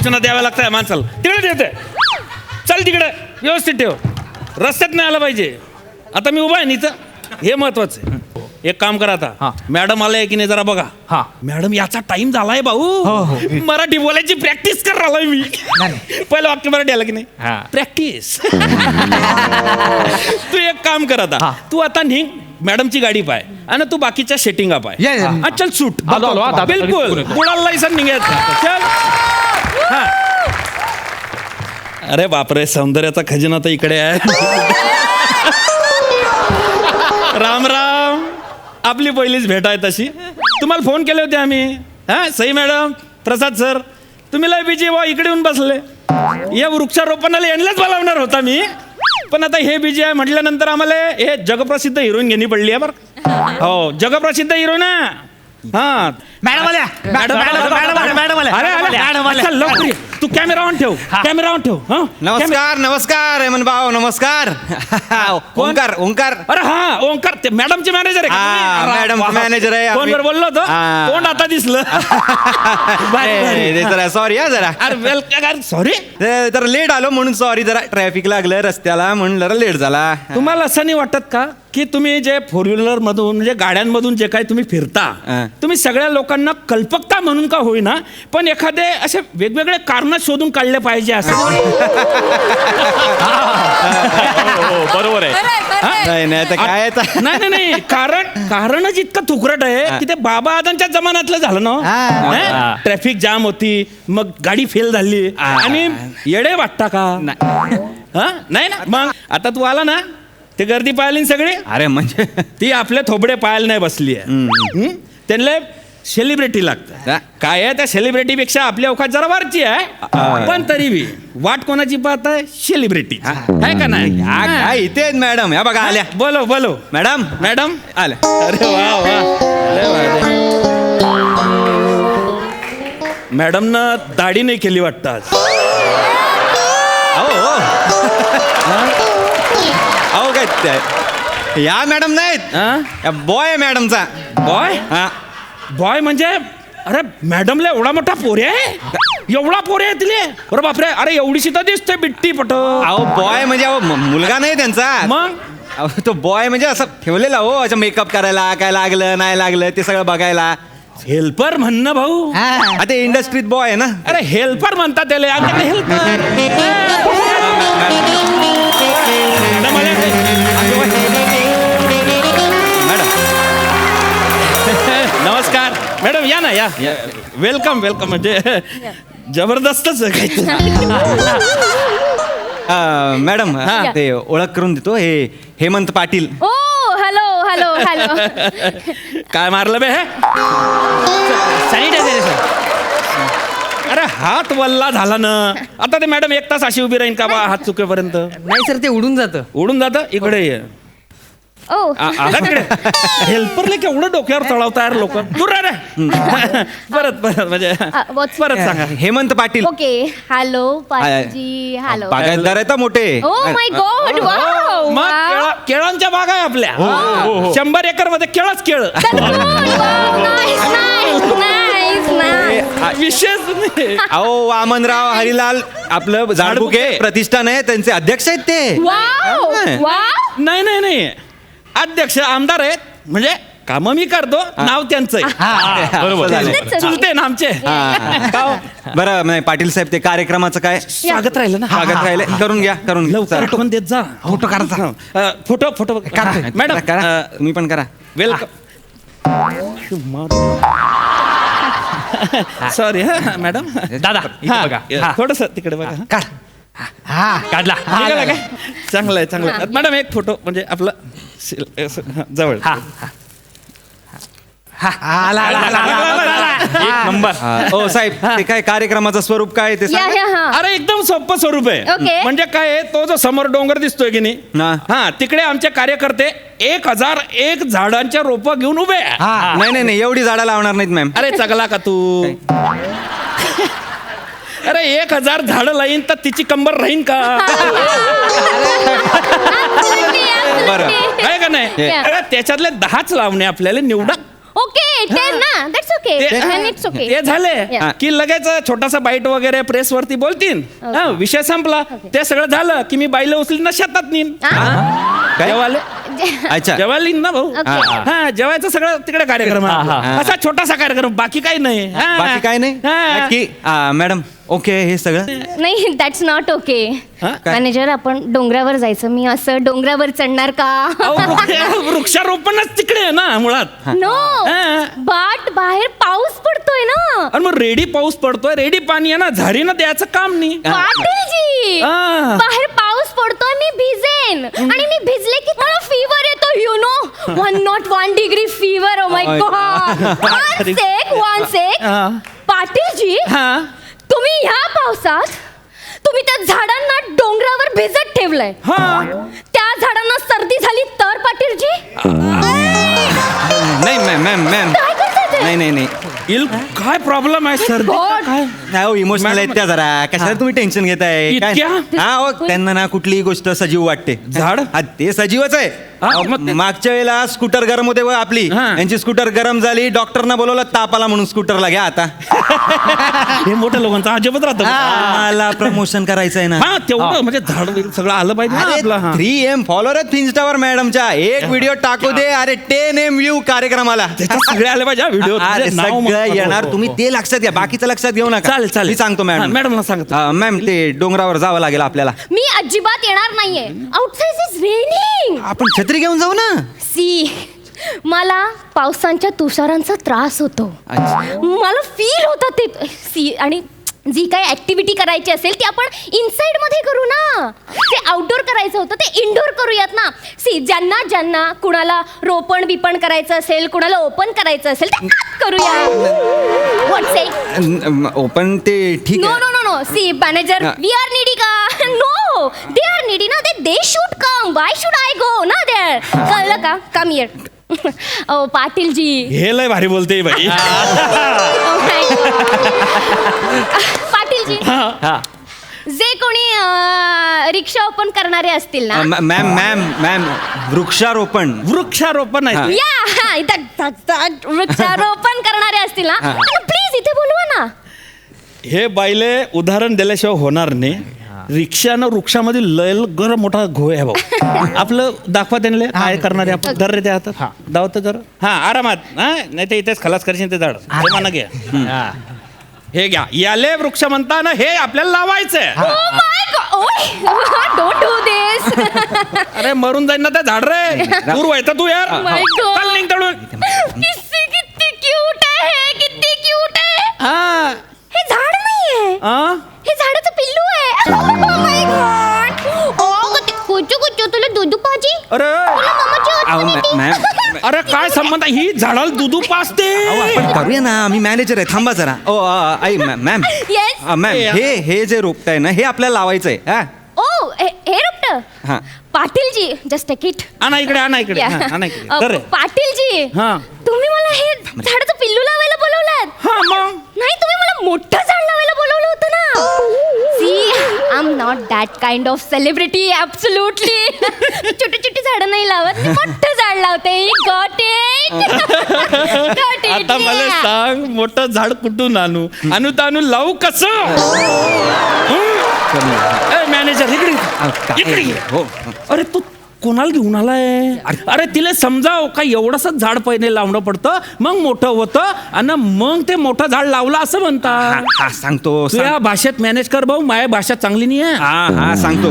सूचना द्याव्या लागतात माणसाला. तिकडे ठेवते, चल तिकडे व्यवस्थित ठेव, रस्त्यात नाही आला पाहिजे. आता मी उभा आहे नीचं, हे महत्वाचं आहे. एक काम करा आता, मॅडम आलाय की नाही जरा बघा. मॅडम याचा टाइम झालाय भाऊ, मराठी बोलायची प्रॅक्टिस करायला मी. पहिलं वाक्य मराठी आलं की नाही, प्रॅक्टिस. तू एक काम कर आता, तू आता निघ, मॅडमची गाडी पाय आणि तू बाकीच्या सेटिंगा पाय. चल सूट, बिलकुल कुणाला लायसन निघायचं. चल. हा, अरे बापरे, सौंदर्याचा खजिना तर इकडे आहे. राम राम, आपली पहिलीच भेट आहे तशी. तुम्हाला फोन केले होते आम्ही. हा, सई मॅडम, प्रसाद सर, तुम्ही लय बिजी वा, इकडे येऊन बसले. या वृक्षारोपणाला यांनाच बोलावणार होता मी, पण आता हे बिजी आहे म्हटल्यानंतर आम्हाला हे जगप्रसिद्ध हिरोईन घेणी पडली आहे बरं. हो, जगप्रसिद्ध हिरोईन. हा, मॅडम आल्या, मॅडम आल्या. लवकर तू कॅमेरा ऑन ठेव, कॅमेरा ऑन ठेव. नमस्कार नमस्कार हेमंत भाऊ, नमस्कार. ओंकार ओंकार. अरे हा, ओंकार ते मॅडमचे मॅनेजर आहे. मॅडम मॅनेजर आहे. फोनवर बोललो होतो, कोण आता दिसलं. सॉरी हा जरा. अरे वेलकम. सॉरी, जरा लेट आलो म्हणून सॉरी. जरा ट्रॅफिक लागलं रस्त्याला म्हणून जरा लेट झाला. तुम्हाला असं नाही वाटत का की तुम्ही जे फोर व्हीलर मधून म्हणजे गाड्यांमधून जे काही तुम्ही फिरता, तुम्ही सगळ्या लोकांना कल्पकता म्हणून का होईना पण एखादे असे वेगवेगळे कारण शोधून काढले पाहिजे असं. बरोबर आहे. नाही काय नाही, कारणच इतकं तुकरट आहे की ते बाबा आदांच्या जमान्यातलं झालं ना. ट्रॅफिक जाम होती, मग गाडी फेल झाली आणि येडे वाटता का? नाही ना. मग आता तू आला ना, ते गर्दी पाहिली सगळी. अरे म्हणजे ती आपले थोबडे पाहायला नाही बसली आहे. त्यांना सेलिब्रिटी लागतं. काय आहे, त्या सेलिब्रिटीपेक्षा आपली अवकाश जरा वरची आहे, पण तरी बी वाट कोणाची पाहत आहे? सेलिब्रिटी आहे का नाही? इथे आहेत मॅडम. या बघा आल्या. बोलो मॅडम. मॅडम आल्या. अरे वा. मॅडम ना दाढी नाही केली वाटतं आज. अहो काय या मॅडम नाहीत, बॉय मॅडमचा. बॉय म्हणजे अरे मॅडमला एवढा मोठा पोरे आहे, एवढा पोरे आहे तिले. अरे बापरे, अरे एवढीशी तर दिसते बिट्टी पट. अहो बॉय म्हणजे मुलगा नाही त्यांचा. मग तो बॉय म्हणजे असं ठेवलेला हो, असं मेकअप करायला, काय लागलं नाही लागलं ते सगळं बघायला. हेल्पर म्हणणं भाऊ, आता इंडस्ट्रीत बॉय आहे ना. अरे हेल्पर म्हणतात त्याला. हेल्पर नमस्कार मॅडम, या ना, या. वेलकम म्हणजे जबरदस्तच आहे. मॅडम ते ओळख करून देतो, हे हेमंत पाटील. ओ हॅलो. काय मारलं बे? सॅनिटायझर. अरे हात वल्ला झाला ना. आता ते मॅडम 1 तास अशी उभी राहीन का बा हात चुकेपर्यंत? नाही सर, ते उडून जातं. इकडे ये. हेल्परले केवढं डोक्यावर चढवता यार लोक. दूर रे. परत म्हणजे परत सांगा. हेमंत पाटील. ओके. हॅलो पाटीलजी. हॅलो. बागायतदार आहेत मोठे. ओ माय गॉड. वाव. मग केळांच्या बागा आहे आपल्या. 100 एकर मध्ये केळच केळ. विशेष नाही. अहो वामनराव हरिलाल आपलं झाडबुके प्रतिष्ठान आहे, त्यांचे अध्यक्ष आहेत ते. नाही अध्यक्ष आमदार आहेत, म्हणजे काम मी करतो, नाव त्यांचं आहे. बरोबर. चुलते ना आमचे. बरं नाही पाटील साहेब, ते कार्यक्रमाचं काय? स्वागत राहिलं ना. स्वागत राहिलं. करून घ्या. आठवण देत जा. फोटो काढा. फोटो मॅडम करा. तुम्ही पण करा. वेलकम. सॉरी हा मॅडम. दादा थोडस तिकडे बघा. काढला. काय चांगलं आहे. मॅडम एक फोटो म्हणजे आपलं जवळ. एक नंबर. हो साहेब, ते काय कार्यक्रमाचं स्वरूप काय ते सांगा. अरे एकदम सोपं स्वरूप आहे. म्हणजे काय आहे, तो जो समोर डोंगर दिसतोय की नाही, तिकडे आमचे कार्यकर्ते 1001 झाडांच्या रोप घेऊन उभे. नाही एवढी झाडं लावणार नाहीत मॅम. अरे चगला का तू? अरे 1000 झाडं लाईन तर तिची कंबर राहीन का? बरं आहे का नाही? त्याच्यातले 10च लावणे आपल्याला निवडा. ओके 10 ना दॅट्स ओके इट्स ओके ते झाले Yeah. की लगेच छोटासा बाईट वगैरे प्रेस वरती बोलतीन Okay. हा, विषय संपला ते सगळं झालं की मी बाईला उचलीन ना शेतात नेईन काय? जेवाले अच्छा जेवायला येईन ना भाऊ Okay. हा जेवायचं सगळं तिकडे कार्यक्रम आहे. हा. असा छोटासा कार्यक्रम बाकी काही नाही हा. बाकी काय नाही हा. नक्की मॅडम ओके हे सगळं नाही दॅट्स नॉट ओके हा? मॅनेजर आपण डोंगरावर जायचं मी असं डोंगरावर चढणार का अहो, वृक्षारोपणच तिकडे आहे ना मुळात नो हा. बट बाहेर पाऊस पडतोय ना आणि मग रेडी पाऊस पडतोय रेडी पाणी आहे ना झाडीनं द्यायचं काम नाही पाटीलजी हा. बाहेर पाऊस पडतोय मी भिजेन आणि मी भिजले की मला फीवर येतो you know 101 degree fever oh my god one sec हा. पाटीलजी हा तुम्ही ह्या पावसात तुम्ही त्या झाडांना डोंगरावर भिजत ठेवलंय हा त्या झाडांना सर्दी झाली तर पाटीलजी नाही मॅम काय करताय ते? नाही नाही नाही इल काय प्रॉब्लेम आहे सर God. काय नाही हो इमोशनल आहेत त्या जरा कशाला तुम्ही टेन्शन घेताय काय इतक्या? हा हो त्यांना ना कुठलीही गोष्ट सजीव वाटते झाड? हा, ते सजीवच आहे हा, अहो, मग ते- मागच्या वेळेला स्कूटर गरम होते बघ आपली हा. यांची स्कूटर गरम झाली डॉक्टरना बोलवलं ताप आला म्हणून स्कूटरला घ्या आता हे मोठ्या लोकांचं अजिबात राहतं मला प्रमोशन करायचं आहे ना हा तेवढं म्हणजे झाड वगैरे सगळं आलं पाहिजे ना आपलं हा. 3M फॉलोअर आहेत फिन्स्टावर मॅडमच्या एक व्हिडिओ टाकू दे अरे 10M व्ह्यू कार्यक्रमाला त्याच्यात सगळे आले पाहिजे व्हिडिओ अरे सगळं येणार तुम्ही ते लक्षात घ्या बाकीचं लक्षात घेऊ नका चालेल चालेल मी सांगतो मॅडम मॅडमला सांगतो मॅम ते डोंगरावर जावं लागेल आपल्याला मी अजिबात येणार नाहीये आउटसाइड इज रेनिंग आपण छत्री घेऊन जाऊ ना सी मला पावसांच्या तुषारांचा त्रास होतो मला फील होतं ते सी आणि जी काही ऍक्टिव्हिटी करायची असेल ती आपण इनसाइड मध्ये करू ना ते आउटडोर करायचं होतं ते इनडोर करूयात ना सी ज्यांना ज्यांना कुणाला रोपण बिपण करायचं असेल कुणाला ओपन करायचं असेल ते करूया व्हॉट्सअप ओपन ते ठीक नो आहे no no no see manager we are needy का नो दे आर नीडी ना they should come why should I go ना देअर कळलं का कम हिअर ओ पाटीलजी हे लय भारी बोलते बाई Oh my God. पाटीलजी हा जे कोणी रिक्षा ओपन करणारे असतील ना मॅम वृक्षारोपण वृक्षारोपण आहे ते. या वृक्षारोपण करणारे असतील ना प्लीज इथे बोलवा ना हे बाईले उदाहरण दिल्याशिवाय होणार नाही रिक्षानं वृक्षामध्ये लय गरम मोठा घोय आहे भाऊ आपलं दाखवा त्यांना काय करणारे आपण दर रे त्या हातात दावतं जर हा आरामात हा नाही ते इथेच खलास करशील ते झाड हे म्हणा घ्या हे घ्या याले वृक्ष म्हणताना हे आपल्याला लावायचंय Oh my God. Don't do this. अरे मरून जाईन ना ते झाड रे दूर व्हायचं तू यार My God. चल निघ तळून किती क्यूट आहे किती क्यूट आहे हा हे झाड नाहीये हा? हे झाडाचं पिल्लू आहे Oh my God. कुचू कुचू तुला दुधू पाजी अरे तुला मम्माची आठवण येते? मॅम अरे काय संबंध आहे? ही झाडाला दुधू पाजते आपण करूया ना आम्ही मॅनेजर आहे थांबा जरा ओ आई मॅम Yes. मॅम हे जे रोपट आहे ना हे आपल्याला लावायचंय हा ओ हे रोपट हा पाटीलजी जस्ट टेक इट आणा इकडे आणा इकडे हा, आणा इकडे तर रे. पाटीलजी हा. तुम्ही मला हे झाडाचं पिल्लू लावायला बोलवलं हा मग नाही तुम्ही मला मोठं झाड लावायला बोलवलं होतं ना see I am not that kind of celebrity absolutely छोटी छोटी झाडं नाही लावत मी मोठं झाड लावते गॉट इट आता मला सांग मोठं झाड कुठून आणू आणू लावू कसं मॅनेजर इकडे काय? इकडे ये. हो अरे तू कोणाला घेऊन आलाय अरे तिला समजाव का एवढंच झाड पहिले लावणं पडतं मग मोठं होतं आणि मग ते मोठं झाड लावलं असं म्हणतात हा सांगतो तू या भाषेत मॅनेज कर भाऊ माझ्या भाषा चांगली नाही आहे हा सांगतो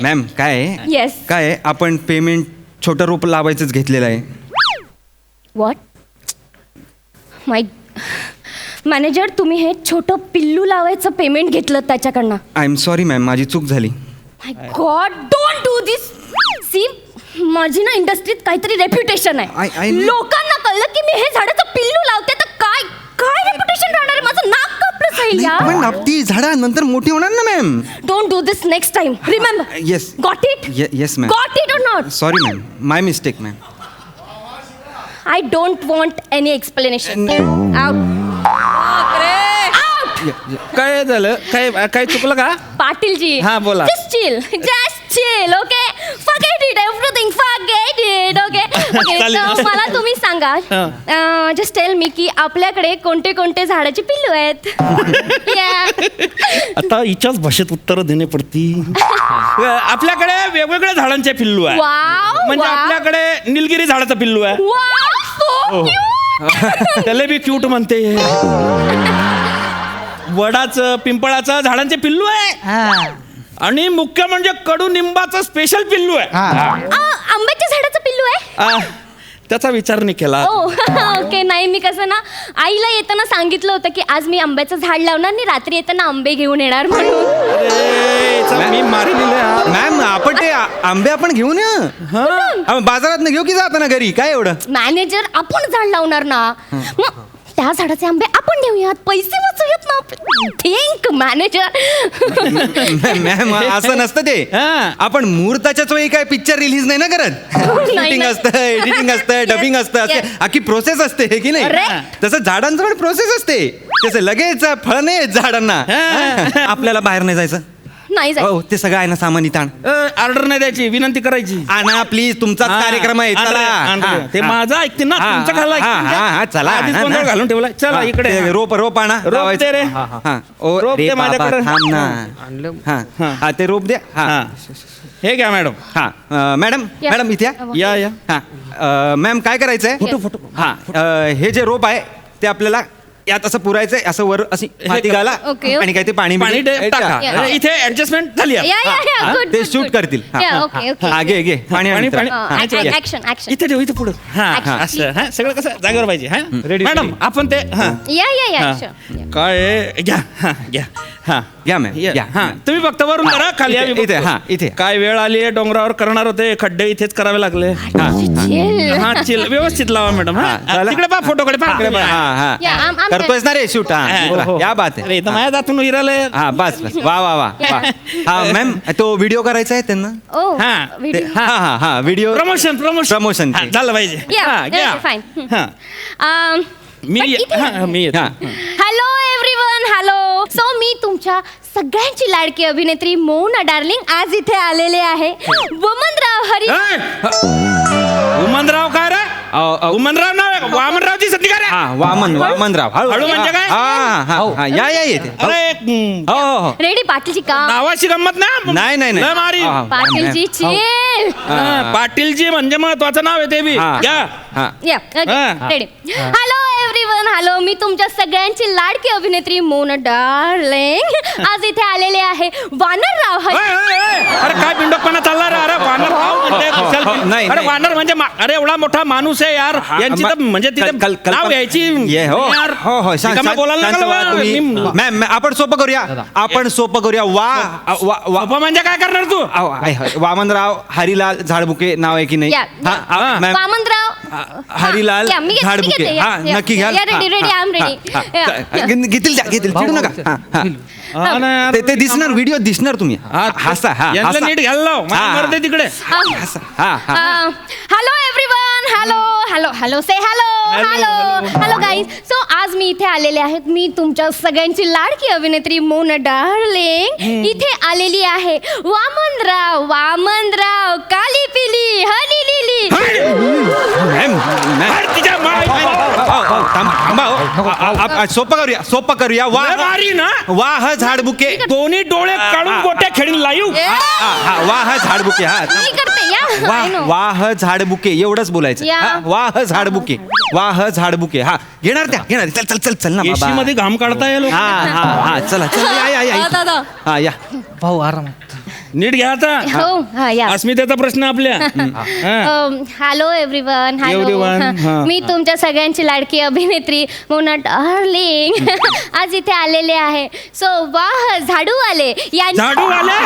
मॅम काय Yes. काय आपण पेमेंट छोटं रोप लावायचंच घेतलेलं आहे व्हॉट माय मॅनेजर तुम्ही हे छोटं पिल्लू लावायचं पेमेंट घेतलं त्याच्याकडनं आय एम सॉरी मॅम माझी चूक झाली my God don't do this see माझी ना इंडस्ट्रीत काहीतरी रेप्युटेशन I आहे know. लोकांना कळलं की मी हे झाडाचं पिल्लू लावते तर काय काय रेप्युटेशन राहणार आहे माझं नाक कापलं जाईल पण यार ती झाडं नंतर मोठी होणार ना ma'am don't do this next time remember yes got it yes ma'am got it और not sorry ma'am my mistake ma'am I don't want any explanation काय झालं काय चुकलं का पाटीलजी हा, बोला. Just chill okay forget it everything forget it okay चालेल. मला तुम्ही सांगा हा. जस्ट टेल मी की आपल्याकडे कोणते कोणते झाडाचे पिल्लू आहेत Yeah. आता हिच्याच भाषेत उत्तर देणे पडती आपल्याकडे वेगवेगळ्या झाडांचे पिल्लू आहे Wow, म्हणजे wow. आपल्याकडे निलगिरी झाडाचं पिल्लू आहे Wow, so cute. त्याला बी क्यूट म्हणते वडाचं पिंपळाचं झाडांचे पिल्लू आहे आणि मुख्य म्हणजे कडुनिंबाचं स्पेशल पिल्लू आहे आंब्याच्या झाडाचं पिल्लू आहे आ, त्याचा विचार नाही केला ओके नाही मी कसं ना आईला येताना सांगितलं होतं की आज मी आंब्याचं झाड लावणार आणि रात्री येताना आंबे घेऊन येणार म्हणून अरे, याचा मी मारलेलं मॅम आपण ते आंबे आपण घेऊन या बाजारात घेऊ की जाताना घरी काय एवढं मॅनेजर आपण झाड लावणार ना मग त्या झाडाचे आंबे आपण नेऊयात पैसे वाचूयात ना थिंक मॅनेजर मॅम असं नसतं ते हा. आपण मुहूर्ताच्याच वेळी काय पिक्चर रिलीज नाही ना करत शूटिंग नाही. असतं एडिटिंग असतं डबिंग असतं असे Yes. अख्खी प्रोसेस असते हे की नाही Correct. तसं झाडांचं पण प्रोसेस असते तसं लगेच फळ नाही येत झाडांना आपल्याला बाहेर नाही जायचं नाही जायचं. हो ते सगळं आहे ना सामान इथं ऑर्डर नाही द्यायची विनंती करायची आणा प्लीज तुमचाच हा. कार्यक्रम आहे आणलं, चला आणलं. हा, ते हा. माझं ऐकते ना हा, तुमचं खायला हा, हा, हा, चला आधीच आणा, गोंधळ आणा. घालून ठेवला चला हा, इकडे ते रोप आणा रोप लावायचं. दे रे. हा. ओ, रोप रे दे बाबा, माझ्याकडे. थांब ना आणलं. हा ते रोप द्या हा हा. हे घ्या मॅडम हा मॅडम या. मॅडम इथे या. या या हा मॅम काय करायचंय हा हे जे रोप आहे ते आपल्याला यात असं पुरायचंय असं वर अशी माती घाला ओके, आणि काय ते पाणी पाणी बिणी- टाका हा, अरे, इथे ऍडजस्टमेंट झाली आहे. या या या हा, गुड ते शूट करतील हा, या हा, ओके ओके हा, घे पाणी पाणी, आणि पाणी. हा. ऍक्शन ऍक्शन इथे ठेव इथे पुढे हा Action. असं हा सगळं कसं जागेवर पाहिजे हा Ready, मॅडम ready. आपण ते हा या या या हा. sure. काय आहे? घ्या हा घ्या हा घ्या मॅम या, घ्या हा तुम्ही फक्त वरून करा खाली इथे, आम्ही इथे, बघतो. हा, इथे. काय वेळ आली आहे डोंगरावर करणार होते खड्डे इथेच करावे लागले Chill. हा चिल व्यवस्थित लावा मॅडम हा हा, झालं? तिकडे पा फोटोकडे पा इकडे बघ, हा हा या, I'm करतोयस ना रे शूट हा. हा या बात आहे अरे इथं माझ्या दातून हिराले हा बस बस वा वा वा वा. हा मॅम तो व्हिडिओ करायचा आहे त्यांना ओ हा, video. हा हा हा व्हिडिओ प्रमोशन Promotion. हा, झालं पाहिजे Yeah, हा, घ्या. okay, fine. हा मी but इथे- हा, मी येतो. हा. हॅलो एव्हरीवन हॅलो सो मी तुमच्या सगळ्यांची लाडकी अभिनेत्री मोना डार्लिंग आज इथे आलेले आहे वमनराव हरी ए! उमनराव काय रे उमनराव नाव आहे का? वामनरावची संधी काय रे हा वामनराव हळू म्हणजे काय? हा हा हा या या येते हो अरे हो हो रेडी पाटीलची का नावाची गंमत ना नाही नाही लय नाही मारी हा, पाटीलजी चिल हा, पाटीलजी म्हणजे महत्वाचं नाव आहे ते बी हा. घ्या हा या हा. रेडी हॅलो एव्हरीवन हॅलो मी तुमच्या सगळ्यांची लाडकी अभिनेत्री मोना डार्लिंग आज इथे आलेले आहे वानरराव हरी ओय, ओय, ओय. अरे काय पिंडोकपणा चालला रे अरे वानर राव म्हणते कुशल हो, पिं- नाही, अरे नाही. वानर म्हणजे अरे एवढा मोठा माणूस आहे यार यांची तर म्हणजे तिथे नाव घ्यायची ये हो यार हो हो रिकामा बोलायला शांत लागला व्हा बा. तुम्ही. मी- मॅम आपण सोपं करूया आपण सोपं करूया वा बाबा म्हणजे काय करणार तू वामनराव हरिलाल झाडबुके नाव आहे की नाही या, हा, हा. हा, मॅम वामनराव हरिलाल या, मी घेते, झाडबुके मी घेते. हा या, नक्की घ्याल या, ready, ready, हा, I'm ready. हा, या. हा. घेतील द्या घेतील चिडू नका हा, हा. हा ना यार. ते दिसणार व्हिडिओ दिसणार तुम्ही हा, हसा हा यांना हसा. नीट घ्यायला लाव मला हा, हा. मरते तिकडे हसा हा हा hello everyone hello hello hello say hello Hello, hello hello. Hello guys so आज मी इथे आलेले आहेत मी तुमच्या सगळ्यांची लाडकी अभिनेत्री मोना डार्लिंग इथे आलेली आहे वामनराव काली पिली हनी लिली मॅम मॅम अरे तिच्या माय- थांबा हो. सोपं करूया लय वाह मारी ना वाह झाडबुके दोन्ही डोळे काढून गोट्या खेळीन लाईव्ह वाह झाडबुके हा मी करते या I वाह know. वाह झाडबुके एवढंच बोलायचं या. हा, वाह झाडबुके वाह झाडबुके हा घेणार त्या घेणार चल चल चल चल ना एसी बाबा मध्ये घाम काढता येईल हा हा हा चला चला या या या हा, दादा. हा या भाऊ आरामात नीट घ्या आता हो हा या अस्मितेचा प्रश्न आपल्या हा. हॅलो एव्हरीवन हॅलो Everyone, हा. मी तुमच्या सगळ्यांची लाडकी अभिनेत्री मोना डार्लिंग आज इथे आलेले आहे सो वाह झाडू आले झाडू आले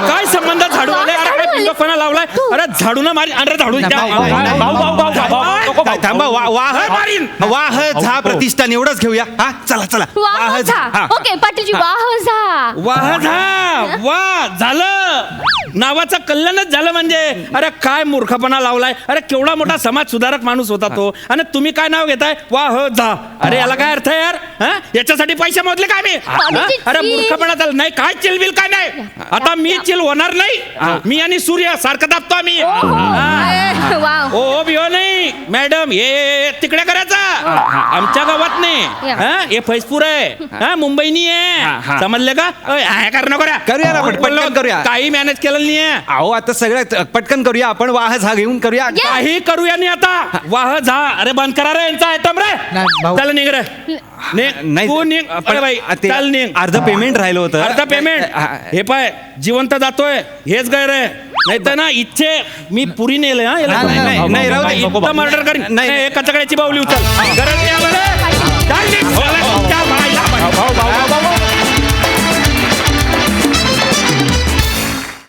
काय संबंध झाडू आले अरे काय पिंडोकपणा लावलाय अरे झाडू ना मारी अरे झाडू द्या. भाऊ, थांबा वाह मारीन. वाह झा प्रतिष्ठान एवढंच घेऊया हा चला चला वाह झा. झा हा. ओके पाटीलजी वाह झा वाह झा वा झालं नावाचं कल्याणच झालं म्हणजे. अरे काय मूर्खपणा लावलाय. अरे केवढा मोठा समाज सुधारक माणूस होता तो, आणि तुम्ही काय नाव घेताय वाह जा. अरे याला काय अर्थ आहे यार? हा? याच्यासाठी पैसे मोजले काय मी? हा? अरे मूर्खपणा झाला नाही. काय चिलबिल काय नाही. आता मी चिल होणार नाही. मी आणि सूर्य सारखं दाबतो आम्ही. वाव. ओ बिओ नाही मॅडम, हे तिकडे करायचा. आमच्या गावात नाही. हा? हे फैजपूर आहे. हा? मुंबई नाही आहे. समजले का? करणं करूया ना, पटकन करूया. काही मॅनेज केलं नाहीये. अहो आता सगळं पटकन करूया आपण. वाह झा घेऊन करूया. काही करूया नाही आता. वाह जा. अरे बंद करा रे यांचा आयटम रे. भाऊ. चल निघ रे. निघ. तू निघ. अरे बाई चल निघ. अर्ध पेमेंट राहिलं होतं. अर्धा पेमेंट. हे पाय जिवंत जातोय हेच गैर आहे. नाही तर ना इच्छे मी पुरी नेले. हा नाही, राहू दे. इतकं मर्डर करीन. नाही. नाही कचकड्याची बावली उचल. गरज नाही आम्हाला. चल निघ.